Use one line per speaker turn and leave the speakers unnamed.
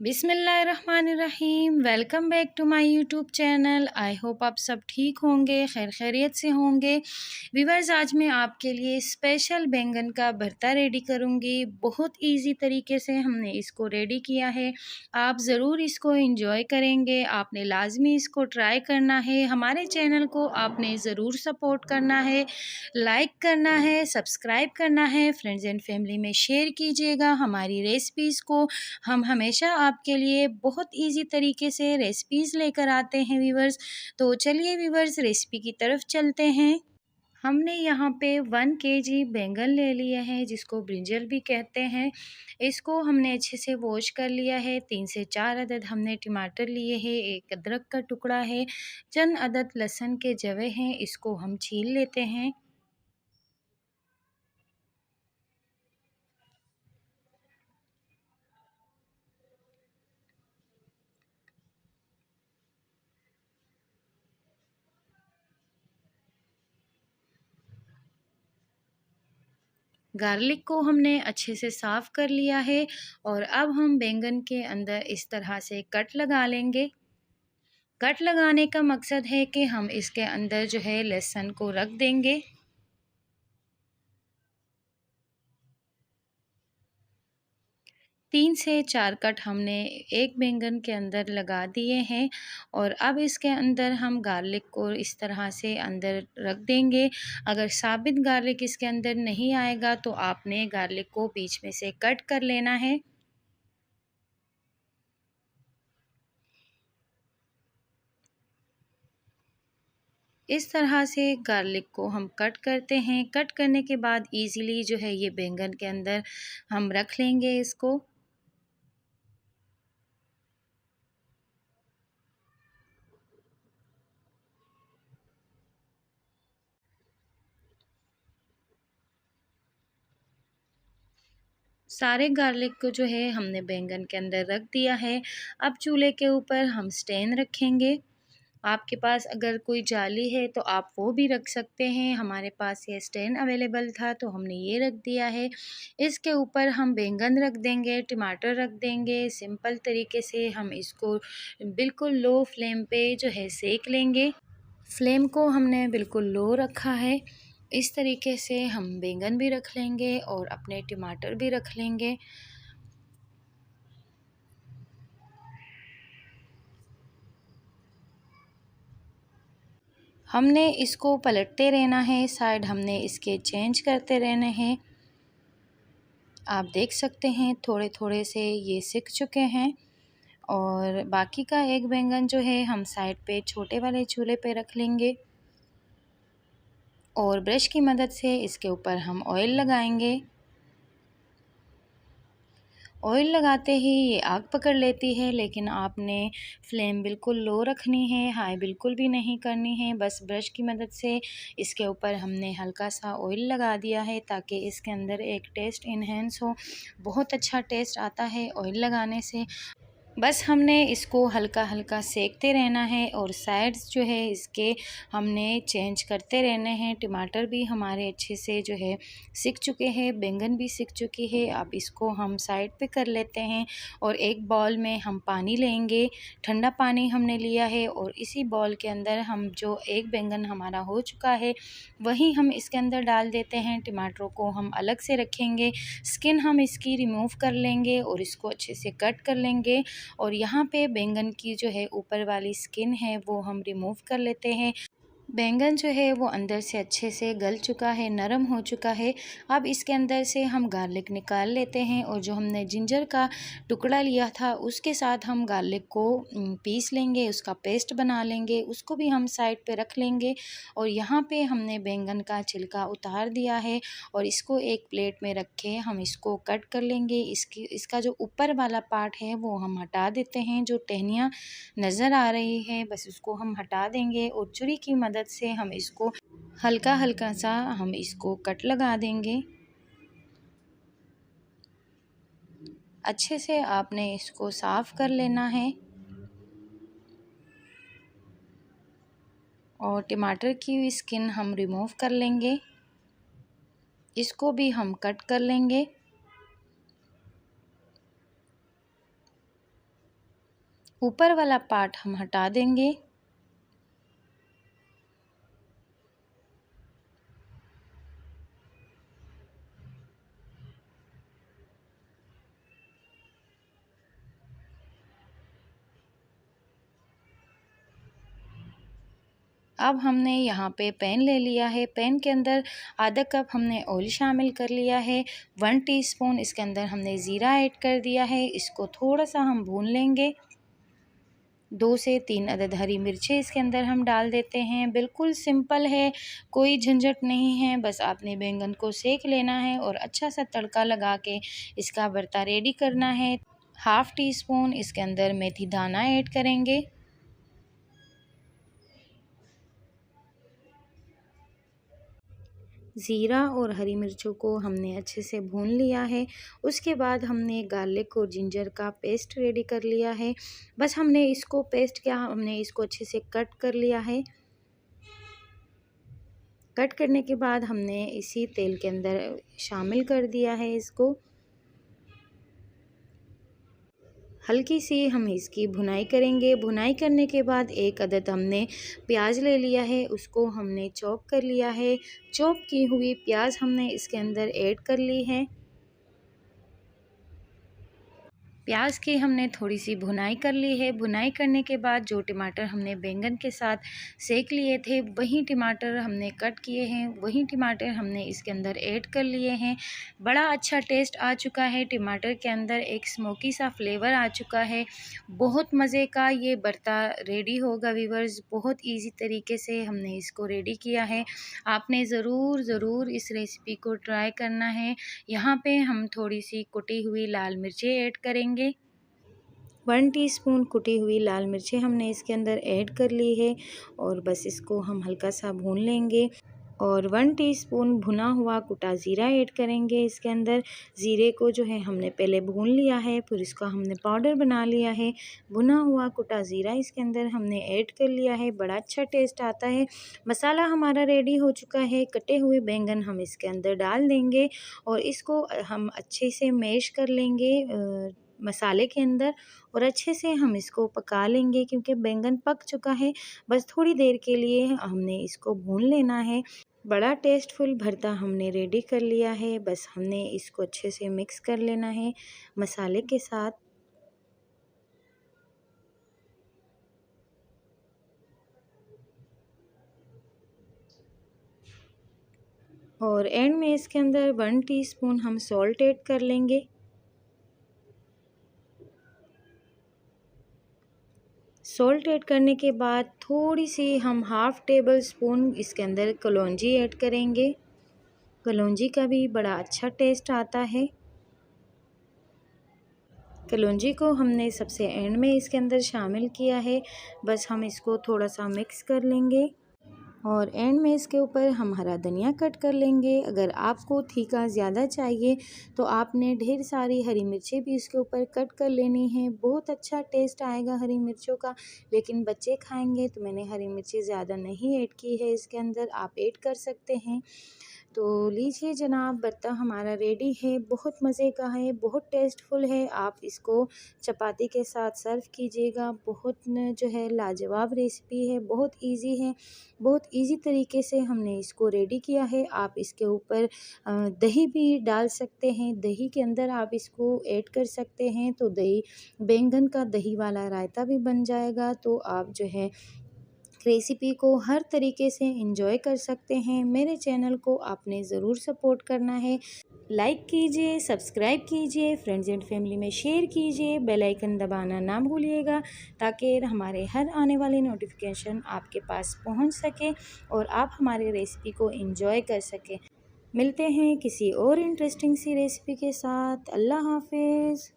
बिस्मिल्लाहिर्रहमानिर्रहीम। Welcome back to my YouTube channel. I hope आप सब ठीक होंगे, खैर खैरियत से होंगे। व्यूअर्स, आज मैं आपके लिए स्पेशल बैंगन का भरता रेडी करूंगी। बहुत इजी तरीके से हमने इसको रेडी किया है। आप ज़रूर इसको एंजॉय करेंगे। आपने लाजमी इसको ट्राई करना है। हमारे चैनल को आपने ज़रूर सपोर्ट करना है, लाइक करना है, सब्सक्राइब करना है, फ्रेंड्स एंड फैमिली में शेयर कीजिएगा। हमारी रेसिपीज़ को हम हमेशा आपके लिए बहुत इजी तरीके से रेसिपीज़ लेकर आते हैं व्यूअर्स। तो चलिए व्यूअर्स, रेसिपी की तरफ चलते हैं। हमने यहाँ पे 1 केजी बैंगन ले लिया है, जिसको ब्रिंजल भी कहते हैं। इसको हमने अच्छे से वॉश कर लिया है। 3 से 4 अदद हमने टमाटर लिए हैं, 1 अदरक का टुकड़ा है, चंद अदद लहसुन के जवे हैं। इसको हम छील लेते हैं। गार्लिक को हमने अच्छे से साफ़ कर लिया है और अब हम बैंगन के अंदर इस तरह से कट लगा लेंगे। कट लगाने का मकसद है कि हम इसके अंदर जो है लहसुन को रख देंगे। तीन से 4 कट हमने एक बैंगन के अंदर लगा दिए हैं और अब इसके अंदर हम गार्लिक को इस तरह से अंदर रख देंगे। अगर साबित गार्लिक इसके अंदर नहीं आएगा तो आपने गार्लिक को बीच में से कट कर लेना है। इस तरह से गार्लिक को हम कट करते हैं। कट करने के बाद इजीली जो है ये बैंगन के अंदर हम रख लेंगे इसको। सारे गार्लिक को जो है हमने बैंगन के अंदर रख दिया है। अब चूल्हे के ऊपर हम स्टैंड रखेंगे। आपके पास अगर कोई जाली है तो आप वो भी रख सकते हैं। हमारे पास ये स्टैंड अवेलेबल था तो हमने ये रख दिया है। इसके ऊपर हम बैंगन रख देंगे, टमाटर रख देंगे। सिंपल तरीके से हम इसको बिल्कुल लो फ्लेम पे जो है सेक लेंगे। फ्लेम को हमने बिल्कुल लो रखा है। इस तरीके से हम बैंगन भी रख लेंगे और अपने टमाटर भी रख लेंगे। हमने इसको पलटते रहना है, साइड हमने इसके चेंज करते रहने हैं। आप देख सकते हैं थोड़े थोड़े से ये सिक चुके हैं और बाकी का एक बैंगन जो है हम साइड पे छोटे वाले चूल्हे पे रख लेंगे और ब्रश की मदद से इसके ऊपर हम ऑयल लगाएंगे। ऑयल लगाते ही ये आग पकड़ लेती है, लेकिन आपने फ्लेम बिल्कुल लो रखनी है, हाई बिल्कुल भी नहीं करनी है। बस ब्रश की मदद से इसके ऊपर हमने हल्का सा ऑयल लगा दिया है ताकि इसके अंदर एक टेस्ट इन्हेंस हो। बहुत अच्छा टेस्ट आता है ऑयल लगाने से। बस हमने इसको हल्का हल्का सेकते रहना है और साइड्स जो है इसके हमने चेंज करते रहने हैं। टमाटर भी हमारे अच्छे से जो है सिक चुके हैं, बैंगन भी सिक चुकी है। अब इसको हम साइड पे कर लेते हैं और एक बाउल में हम पानी लेंगे। ठंडा पानी हमने लिया है और इसी बाउल के अंदर हम जो एक बैंगन हमारा हो चुका है वही हम इसके अंदर डाल देते हैं। टमाटरों को हम अलग से रखेंगे, स्किन हम इसकी रिमूव कर लेंगे और इसको अच्छे से कट कर लेंगे। और यहाँ पे बैंगन की जो है ऊपर वाली स्किन है वो हम रिमूव कर लेते हैं। बैंगन जो है वो अंदर से अच्छे से गल चुका है, नरम हो चुका है। अब इसके अंदर से हम गार्लिक निकाल लेते हैं और जो हमने जिंजर का टुकड़ा लिया था उसके साथ हम गार्लिक को पीस लेंगे, उसका पेस्ट बना लेंगे। उसको भी हम साइड पे रख लेंगे और यहाँ पे हमने बैंगन का छिलका उतार दिया है और इसको एक प्लेट में रख के हम इसको कट कर लेंगे। इसका जो ऊपर वाला पार्ट है वो हम हटा देते हैं। जो टहनियाँ नज़र आ रही है बस उसको हम हटा देंगे और छुरी की मदद से हम इसको हल्का हल्का सा हम इसको कट लगा देंगे। अच्छे से आपने इसको साफ़ कर लेना है और टमाटर की स्किन हम रिमूव कर लेंगे। इसको भी हम कट कर लेंगे। ऊपर वाला पार्ट हम हटा देंगे। अब हमने यहाँ पे पैन ले लिया है। पैन के अंदर आधा कप हमने ऑयल शामिल कर लिया है। 1 टीस्पून इसके अंदर हमने ज़ीरा ऐड कर दिया है। इसको थोड़ा सा हम भून लेंगे। 2 से 3 अदद हरी मिर्चें इसके अंदर हम डाल देते हैं। बिल्कुल सिंपल है, कोई झंझट नहीं है। बस आपने बैंगन को सेक लेना है और अच्छा सा तड़का लगा के इसका भरता रेडी करना है। हाफ़ टी स्पून इसके अंदर मेथी दाना ऐड करेंगे। ज़ीरा और हरी मिर्चों को हमने अच्छे से भून लिया है। उसके बाद हमने गार्लिक और जिंजर का पेस्ट रेडी कर लिया है। बस हमने इसको हमने इसको अच्छे से कट कर लिया है। कट करने के बाद हमने इसी तेल के अंदर शामिल कर दिया है इसको। हल्की सी हम इसकी भुनाई करेंगे। भुनाई करने के बाद एक अदद हमने प्याज ले लिया है, उसको हमने चॉप कर लिया है। चॉप की हुई प्याज हमने इसके अंदर ऐड कर ली है। प्याज की हमने थोड़ी सी भुनाई कर ली है। भुनाई करने के बाद जो टमाटर हमने बैंगन के साथ सेक लिए थे, वही टमाटर हमने कट किए हैं, वही टमाटर हमने इसके अंदर ऐड कर लिए हैं। बड़ा अच्छा टेस्ट आ चुका है। टमाटर के अंदर एक स्मोकी सा फ्लेवर आ चुका है। बहुत मज़े का ये भरता रेडी होगा व्यूअर्स। बहुत ईजी तरीके से हमने इसको रेडी किया है। आपने ज़रूर इस रेसिपी को ट्राई करना है। यहाँ पे हम थोड़ी सी कुटी हुई लाल मिर्चें ऐड करेंगे। 1 टीस्पून कुटी हुई लाल मिर्चें हमने इसके अंदर ऐड कर ली है और बस इसको हम हल्का सा भून लेंगे। और 1 टीस्पून भुना हुआ कुटा ज़ीरा ऐड करेंगे इसके अंदर। ज़ीरे को जो है हमने पहले भून लिया है, फिर इसका हमने पाउडर बना लिया है। भुना हुआ कुटा ज़ीरा इसके अंदर हमने ऐड कर लिया है। बड़ा अच्छा टेस्ट आता है। मसाला हमारा रेडी हो चुका है। कटे हुए बैंगन हम इसके अंदर डाल देंगे और इसको हम अच्छे से मैश कर लेंगे मसाले के अंदर और अच्छे से हम इसको पका लेंगे क्योंकि बैंगन पक चुका है। बस थोड़ी देर के लिए हमने इसको भून लेना है। बड़ा टेस्टफुल भरता हमने रेडी कर लिया है। बस हमने इसको अच्छे से मिक्स कर लेना है मसाले के साथ। और एंड में इसके अंदर 1 टीस्पून हम सॉल्ट ऐड कर लेंगे। सॉल्ट ऐड करने के बाद थोड़ी सी हम हाफ़ टेबल स्पून इसके अंदर कलौंजी ऐड करेंगे। कलौंजी का भी बड़ा अच्छा टेस्ट आता है। कलौंजी को हमने सबसे एंड में इसके अंदर शामिल किया है। बस हम इसको थोड़ा सा मिक्स कर लेंगे और एंड में इसके ऊपर हम हरा धनिया कट कर लेंगे। अगर आपको तीखा ज़्यादा चाहिए तो आपने ढेर सारी हरी मिर्चें भी इसके ऊपर कट कर लेनी है। बहुत अच्छा टेस्ट आएगा हरी मिर्चों का, लेकिन बच्चे खाएंगे तो मैंने हरी मिर्चें ज़्यादा नहीं ऐड की है इसके अंदर, आप ऐड कर सकते हैं। तो लीजिए जनाब, भरता हमारा रेडी है। बहुत मज़े का है, बहुत टेस्टफुल है। आप इसको चपाती के साथ सर्व कीजिएगा। बहुत जो है लाजवाब रेसिपी है, बहुत इजी है। बहुत इजी तरीके से हमने इसको रेडी किया है। आप इसके ऊपर दही भी डाल सकते हैं। दही के अंदर आप इसको ऐड कर सकते हैं तो दही बैंगन का दही वाला रायता भी बन जाएगा। तो आप जो है रेसिपी को हर तरीके से एंजॉय कर सकते हैं। मेरे चैनल को आपने ज़रूर सपोर्ट करना है। लाइक कीजिए, सब्सक्राइब कीजिए, फ्रेंड्स एंड फैमिली में शेयर कीजिए, बेल आइकन दबाना ना भूलिएगा ताकि हमारे हर आने वाली नोटिफिकेशन आपके पास पहुंच सके और आप हमारे रेसिपी को एंजॉय कर सकें। मिलते हैं किसी और इंटरेस्टिंग सी रेसिपी के साथ। अल्लाह हाफिज़।